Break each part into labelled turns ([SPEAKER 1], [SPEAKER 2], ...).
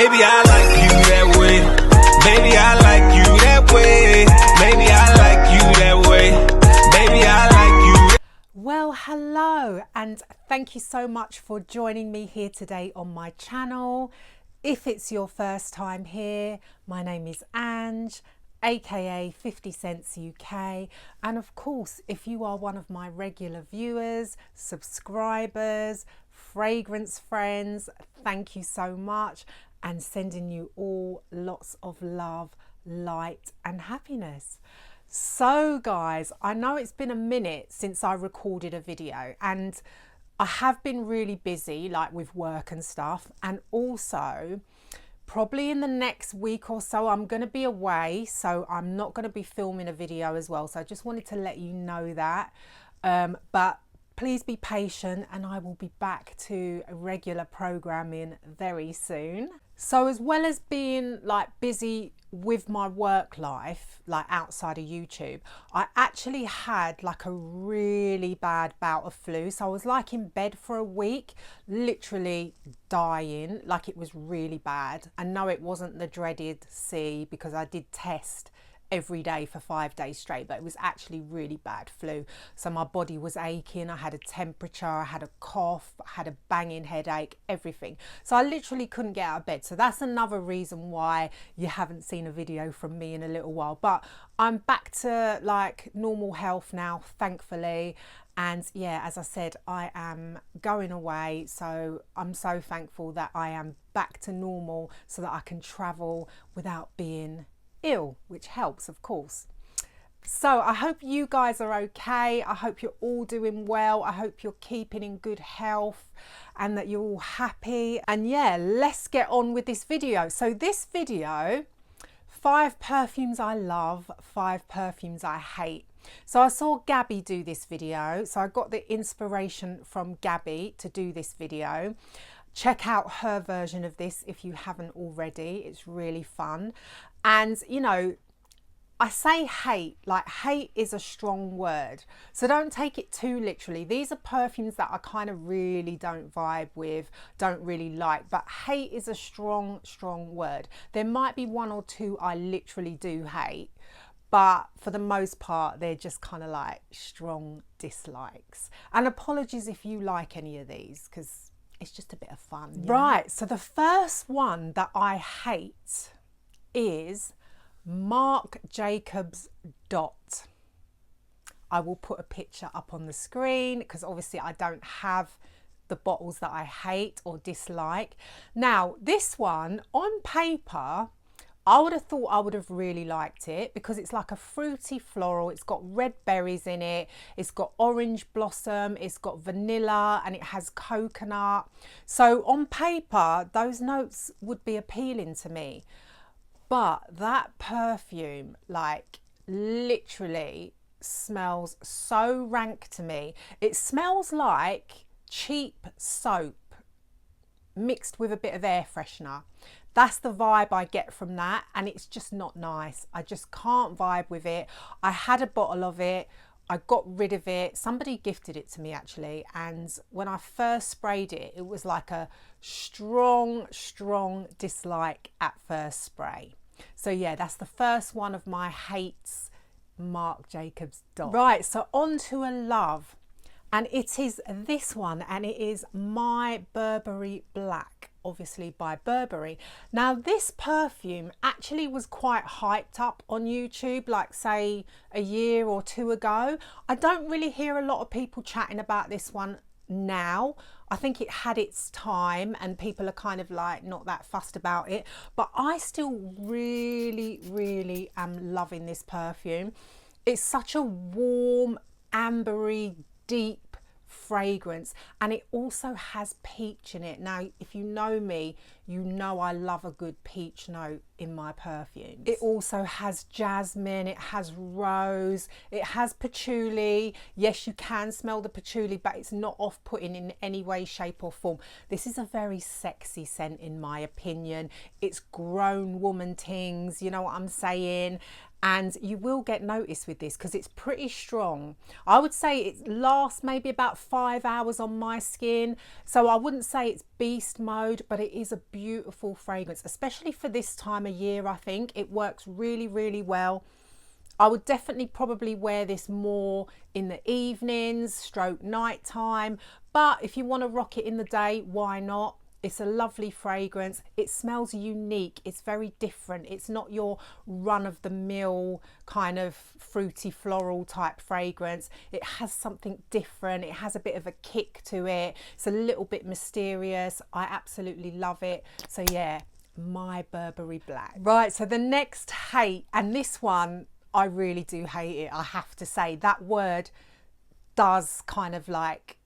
[SPEAKER 1] Baby, I like you that way. Baby, I like you that way. Baby, I like you that way. Baby, I like you.
[SPEAKER 2] Well, hello, and thank you so much for joining me here today on my channel. If it's your first time here, my name is Ange, aka 50 Cents UK, and of course if you are one of my regular viewers, subscribers, fragrance friends, thank you so much, and sending you all lots of love, light and happiness. So guys, I know it's been a minute since I recorded a video, and I have been really busy, like with work and stuff, and also probably in the next week or so I'm going to be away, so I'm not going to be filming a video as well. So I just wanted to let you know that, but please be patient and I will be back to regular programming very soon. So as well as being like busy with my work life, like outside of YouTube, I actually had like a really bad bout of flu. So I was like in bed for a week, literally dying, like it was really bad. And no, it wasn't the dreaded C, because I did test every day for 5 days straight, but it was actually really bad flu. So my body was aching, I had a temperature, I had a cough, I had a banging headache, everything. So I literally couldn't get out of bed. So that's another reason why you haven't seen a video from me in a little while. But I'm back to like normal health now, thankfully. And yeah, as I said, I am going away, so I'm so thankful that I am back to normal so that I can travel without being ill, which helps, of course. So I hope you guys are okay. I hope you're all doing well. I hope you're keeping in good health and that you're all happy. And yeah, let's get on with this video. So this video, 5 perfumes I love, 5 perfumes I hate. So I saw Gabby do this video, so I got the inspiration from Gabby to do this video. Check out her version of this if you haven't already. It's really fun. And you know, I say hate, like hate is a strong word, so don't take it too literally. These are perfumes that I kind of really don't vibe with, don't really like, but hate is a strong word. There might be 1 or 2 I literally do hate, but for the most part they're just kind of like strong dislikes. And apologies if you like any of these, because it's just a bit of fun. Right, so the first one that I hate is Marc Jacobs Dot. I will put a picture up on the screen because obviously I don't have the bottles that I hate or dislike. Now this one on paper, I would have thought I would have really liked it because it's like a fruity floral. It's got red berries in it. It's got orange blossom. It's got vanilla and it has coconut. So on paper, those notes would be appealing to me. But that perfume, like literally smells so rank to me. It smells like cheap soap mixed with a bit of air freshener. That's the vibe I get from that, and it's just not nice. I just can't vibe with it. I had a bottle of it, I got rid of it. Somebody gifted it to me actually, and when I first sprayed it, it was like a strong dislike at first spray. So yeah, that's the first one of my hates, Marc Jacobs Dot. Right, so on to a love, and it is this one, and it is my Burberry Black, obviously by Burberry. Now this perfume actually was quite hyped up on YouTube, like say a year or 2 ago. I don't really hear a lot of people chatting about this one now. I think it had its time and people are kind of like not that fussed about it, but I still really am loving this perfume. It's such a warm, ambery, deep fragrance, and it also has peach in it. Now if you know me, you know I love a good peach note in my perfumes. It also has jasmine, it has rose, it has patchouli. Yes, you can smell the patchouli, but it's not off-putting in any way, shape or form. This is a very sexy scent in my opinion. It's grown woman things, you know what I'm saying? and you will get noticed with this because it's pretty strong. I would say it lasts maybe about 5 hours on my skin, so I wouldn't say it's beast mode, but it is a beautiful fragrance, especially for this time of year. I think it works really, really well. I would definitely probably wear this more in the evenings, stroke night time, but if you want to rock it in the day, why not? It's a lovely fragrance. It smells unique. It's very different. It's not your run-of-the-mill kind of fruity floral type fragrance. It has something different. It has a bit of a kick to it. It's a little bit mysterious. I absolutely love it. So yeah, my Burberry Black. Right, so the next hate, and this one, I really do hate it. I have to say that word does kind of like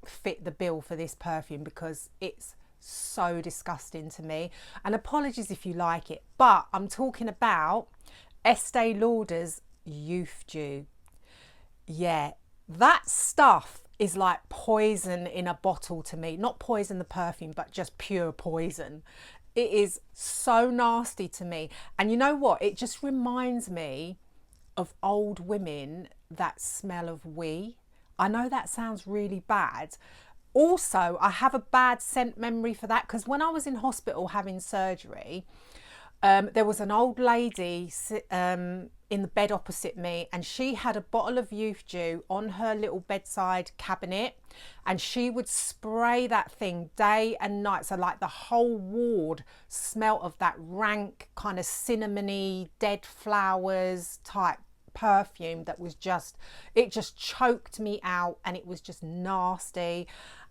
[SPEAKER 2] fit the bill for this perfume because it's so disgusting to me, and apologies if you like it, but I'm talking about Estee Lauder's Youth Dew. Yeah, that stuff is like poison in a bottle to me. Not poison the perfume, but just pure poison. It is so nasty to me, and you know what, it just reminds me of old women that smell of wee. I know that sounds really bad. Also, I have a bad scent memory for that because when I was in hospital having surgery, there was an old lady in the bed opposite me, and she had a bottle of Youth Dew on her little bedside cabinet, and she would spray that thing day and night. So like the whole ward smelt of that rank kind of cinnamony, dead flowers type perfume that was just, it just choked me out, and it was just nasty.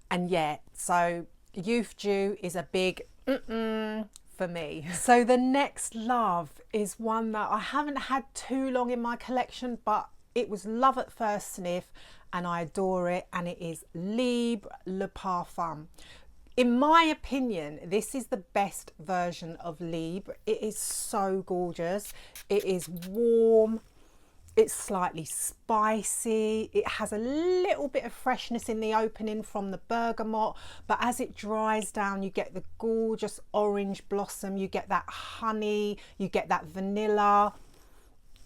[SPEAKER 2] And yeah, so Youth Dew is a big for me. So the next love is one that I haven't had too long in my collection, but it was love at first sniff and I adore it, and it is Libra Le Parfum. In my opinion, this is the best version of Libra. It is so gorgeous. It is warm. It's slightly spicy. It has a little bit of freshness in the opening from the bergamot, but as it dries down, you get the gorgeous orange blossom, you get that honey, you get that vanilla.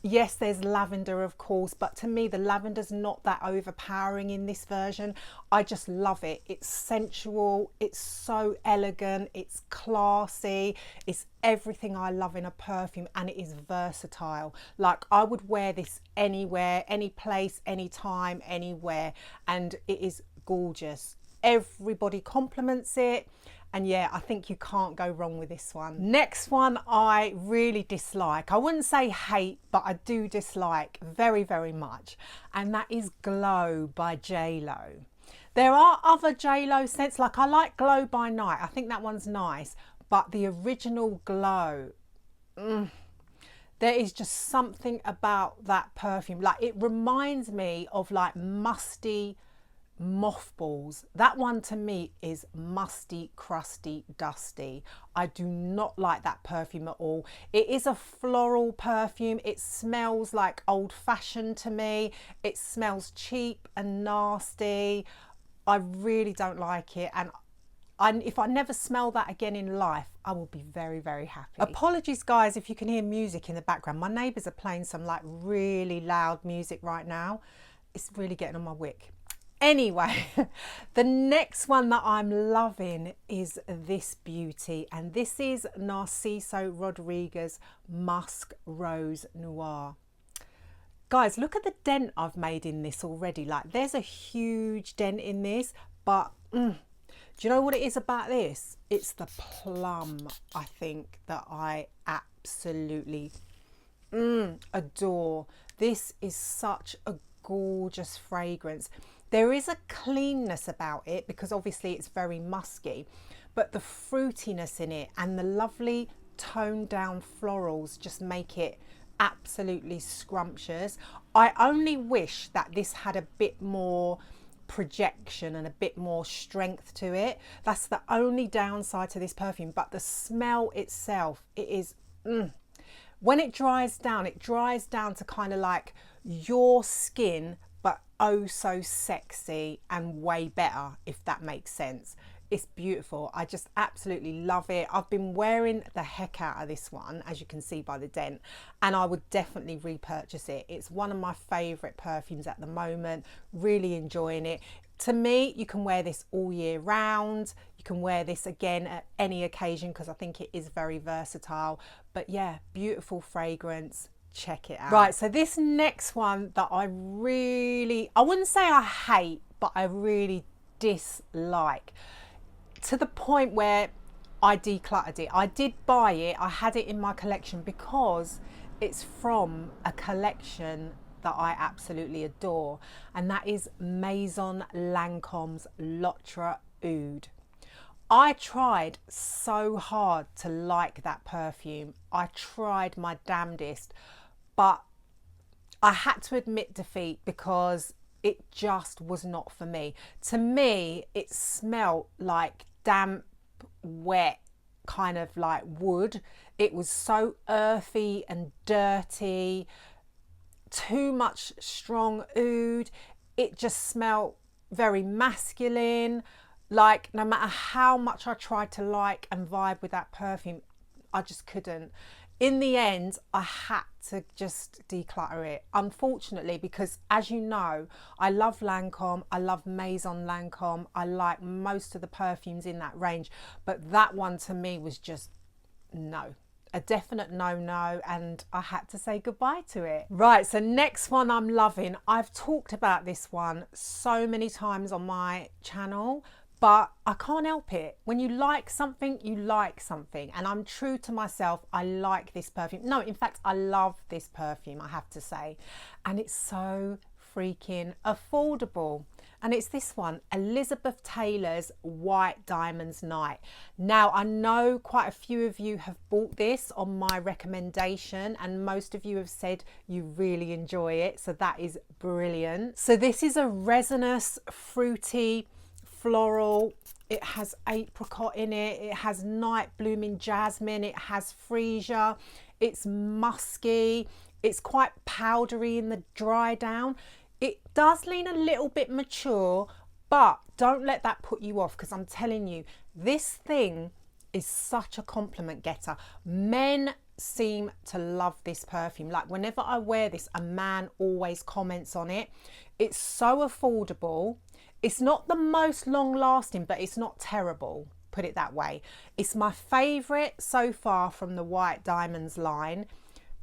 [SPEAKER 2] Yes, there's lavender, of course, but to me, the lavender's not that overpowering in this version. I just love it. It's sensual. It's so elegant. It's classy. It's everything I love in a perfume, and it is versatile. Like, I would wear this anywhere, any place, anytime, anywhere, and it is gorgeous. Everybody compliments it. And yeah, I think you can't go wrong with this one. Next one I really dislike. I wouldn't say hate, but I do dislike very, very much. And that is Glow by JLo. There are other JLo scents, like I like Glow by Night. I think that one's nice. But the original Glow, there is just something about that perfume. Like, it reminds me of like musty mothballs. That one to me is musty, crusty, dusty. I do not like that perfume at all. It is a floral perfume. It smells like old-fashioned to me. It smells cheap and nasty. I really don't like it, and if I never smell that again in life, I will be very, very happy. Apologies guys if you can hear music in the background. My neighbours are playing some like really loud music right now. It's really getting on my wick. Anyway, the next one that I'm loving is this beauty, and this is Narciso Rodriguez Musk Rose Noir. Guys, look at the dent I've made in this already. Like, there's a huge dent in this, but do you know what it is about this? It's the plum, I think, that I absolutely adore. This is such a gorgeous fragrance. There is a cleanness about it because obviously it's very musky, but the fruitiness in it and the lovely toned down florals just make it absolutely scrumptious. I only wish that this had a bit more projection and a bit more strength to it. That's the only downside to this perfume, but the smell itself, it is when it dries down to kind of like your skin, but oh so sexy and way better, if that makes sense. It's beautiful. I just absolutely love it. I've been wearing the heck out of this one, as you can see by the dent, and I would definitely repurchase it. It's one of my favorite perfumes at the moment. Really enjoying it. To me, you can wear this all year round. You can wear this again at any occasion because I think it is very versatile. But yeah, beautiful fragrance. Check it out. Right, so this next one that I wouldn't say I hate, but I really dislike, to the point where I decluttered it. I did buy it, I had it in my collection because it's from a collection that I absolutely adore, and that is Maison Lancome's Lotra Oud. I tried so hard to like that perfume. I tried my damnedest, but I had to admit defeat because it just was not for me. To me, it smelled like damp, wet, kind of like wood. It was so earthy and dirty, too much strong oud. It just smelled very masculine. Like, no matter how much I tried to like and vibe with that perfume, I just couldn't. In the end, I had to just declutter it, unfortunately, because as you know, I love Lancome, I love Maison Lancome, I like most of the perfumes in that range, but that one to me was just no. A definite no-no, and I had to say goodbye to it. Right, so next one I'm loving. I've talked about this one so many times on my channel, but I can't help it. When you like something, you like something. And I'm true to myself. I like this perfume. No, in fact, I love this perfume, I have to say. And it's so freaking affordable. And it's this one, Elizabeth Taylor's White Diamonds Night. Now, I know quite a few of you have bought this on my recommendation, and most of you have said you really enjoy it. So that is brilliant. So this is a resinous, fruity, floral. It has apricot in it. It has night blooming jasmine. It has freesia. It's musky. It's quite powdery in the dry down. It does lean a little bit mature, but don't let that put you off, because I'm telling you, this thing is such a compliment getter. Men seem to love this perfume. Like, whenever I wear this, a man always comments on it. It's so affordable. It's not the most long lasting, but it's not terrible, put it that way. It's my favorite so far from the White Diamonds line.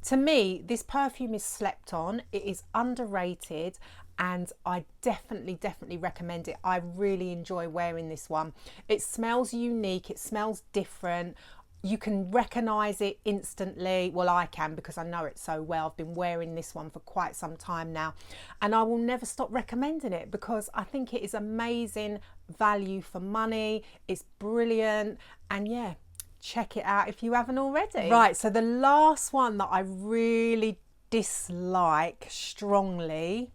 [SPEAKER 2] To me, this perfume is slept on. It is underrated, and I definitely recommend it. I really enjoy wearing this one. It smells unique. It smells different. You can recognize it instantly. Well, I can, because I know it so well. I've been wearing this one for quite some time now, and I will never stop recommending it because I think it is amazing value for money. It's brilliant, and yeah, check it out if you haven't already. Right, so the last one that I really dislike strongly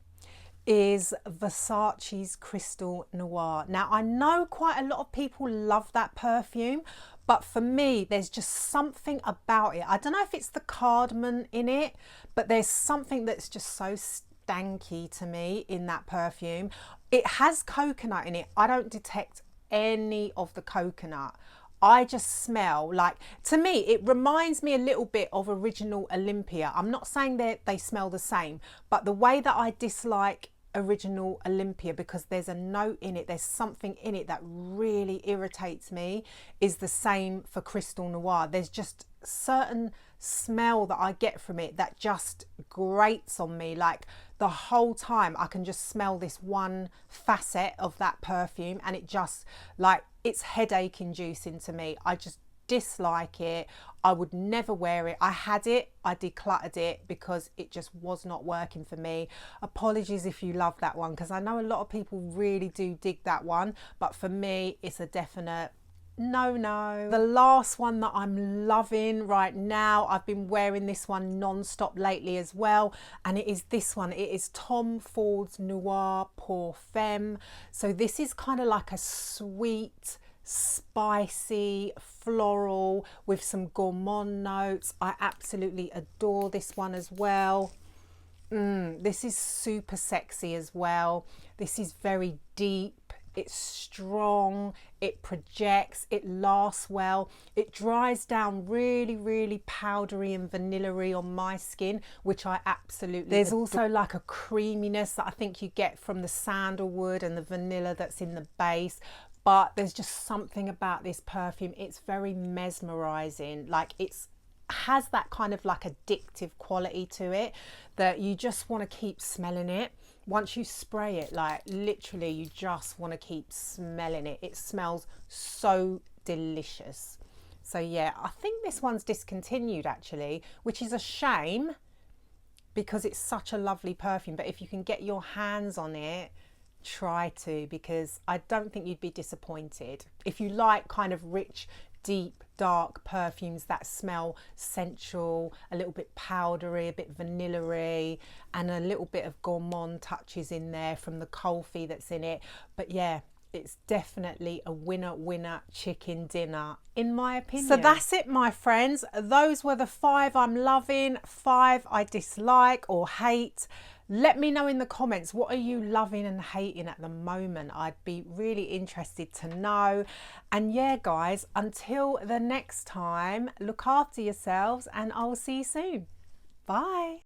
[SPEAKER 2] is Versace's Crystal Noir. Now, I know quite a lot of people love that perfume, but for me, there's just something about it. I don't know if it's the cardamom in it, but there's something that's just so stanky to me in that perfume. It has coconut in it. I don't detect any of the coconut. I just smell like, to me, it reminds me a little bit of Original Olympia. I'm not saying that they smell the same, but the way that I dislike Original Olympia, because there's a note in it, there's something in it that really irritates me, is the same for Crystal Noir. There's just certain smell that I get from it that just grates on me. Like, the whole time I can just smell this one facet of that perfume, and it just, like, it's headache inducing to me. I just dislike it. I would never wear it. I had it, I decluttered it because it just was not working for me. Apologies if you love that one, because I know a lot of people really do dig that one, but for me, it's a definite no. The last one that I'm loving right now, I've been wearing this one non-stop lately as well, and it is this one. It is Tom Ford's Noir pour Femme. So this is kind of like a sweet, spicy, floral with some gourmand notes. I absolutely adore this one as well. This is super sexy as well. This is very deep. it's strong, it projects, it lasts well, it dries down really, really powdery and vanilla-y on my skin, which I absolutely There's also like a creaminess that I think you get from the sandalwood and the vanilla that's in the base. But there's just something about this perfume. It's very mesmerizing. Like it's has that kind of like addictive quality to it that you just want to keep smelling it. Once you spray it, like literally you just want to keep smelling it. It smells so delicious. So yeah, I think this one's discontinued actually, which is a shame because it's such a lovely perfume. But if you can get your hands on it, try to, because I don't think you'd be disappointed. If you like kind of rich, deep, dark perfumes that smell sensual, a little bit powdery, a bit vanilla-y, and a little bit of gourmand touches in there from the coffee that's in it. But yeah, it's definitely a winner chicken dinner in my opinion. So that's it, my friends. Those were the 5 I'm loving, 5 I dislike or hate. Let me know in the comments, what are you loving and hating at the moment? I'd be really interested to know. And yeah, guys, until the next time, look after yourselves and I'll see you soon. Bye.